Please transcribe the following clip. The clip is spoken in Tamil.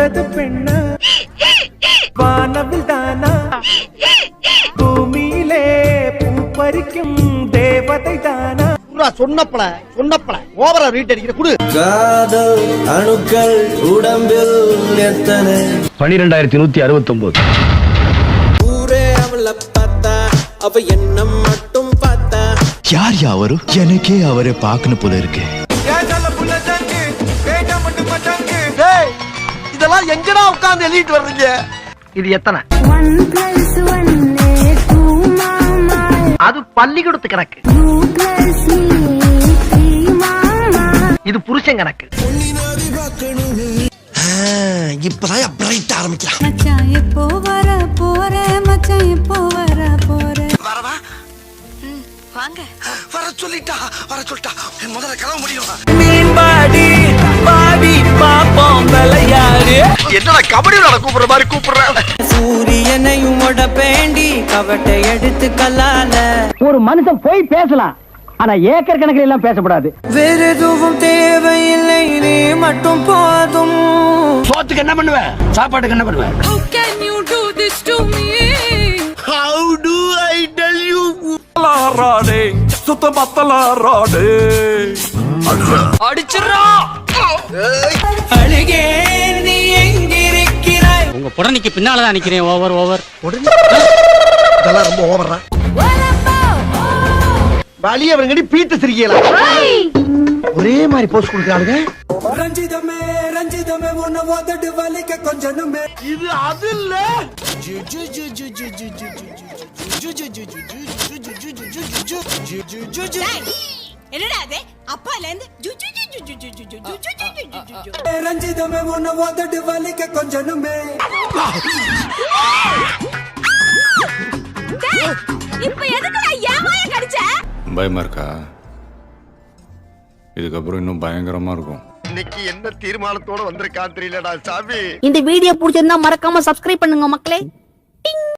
பிறந்தது பெண்ண வானவில் தானா பூமியிலே பூ பறிக்கும் தேவதை தானா சொன்னப்பல ஓவரா ரீட் அடிக்கிற குடு. காதல் அணுக்கள் உடம்பில் எத்தனை 12169 ஊரே அவளை பார்த்தா அவ என்ன மட்டும் பார்த்தா யார் அவரு எனக்கே அவரை பார்க்கணும் போல இருக்கு. இதெல்லாம் எங்கடா உட்கார்ந்து எழுதிட்டு வர்றீங்க? இது எத்தனை? அது பள்ளிக்கூடத்து கணக்கு. இது புருஷன் கணக்கு. இப்பதான் பிரைட் ஆரம்பிக்கலாம். மச்சான் எப்போ வர போற மச்சான் எப்போ வர போற வரவா வாங்க வர சொல்லிட்டா முதல்ல கிளம்ப முடியும். மீன்பாடி பாடி பாப்போம் விளையாடு என்னடா கபடி விளையாட கூப்பிடுற மாதிரி கூப்பிடுற? சூரியனையும் பேண்டி கவட்டை எடுத்து கல்லால ஒரு மனுஷன் போய் பேசலாம், ஆனா ஏக்கர் கணக்கில் எல்லாம் பேசக்கூடாது. வேற எதுவும் தேவையில்லை நீ மட்டும் போதும். சோத்துக்கு என்ன பண்ணுவேன், சாப்பாட்டுக்கு என்ன பண்ணுவேன்? How can you do this to me? How do I tell you? ராடே சுத்த பத்தலாராடே அடிச்சிரா அழுகே நீ எங்கிருக்கிறாய்? உங்க புடனைக்கு பின்னாலதான் நிக்கிறேன். ஓவர் இதெல்லாம் ரொம்ப ஓவரா. வலி அவங்கடி பீத்து சிரிக்கலாம். ஒரே மாதிரி போஸ்ட் கொடுக்கறாங்க. ரஞ்சிதமே ரஞ்சிதமே உன்னை ஓதடு வலிக்க கொஞ்சனுமே இது அது இல்ல. என்னடா அது அப்பால இருந்து ரஞ்சிதமே உன்னை ஓதடு வலிக்க கொஞ்சனுமே. இப்ப எதுக்குடா ஏமாய கடிச்ச? பயமா இருக்கா? இதுக்கப்புறம் இன்னும் பயங்கரமா இருக்கும். இன்னைக்கு என்ன தீர்மானத்தோட வந்திருக்கான் தெரியலடா சாமி. இந்த வீடியோ பிடிச்சிருந்தா மறக்காம சப்ஸ்கிரைப் பண்ணுங்க மக்களே.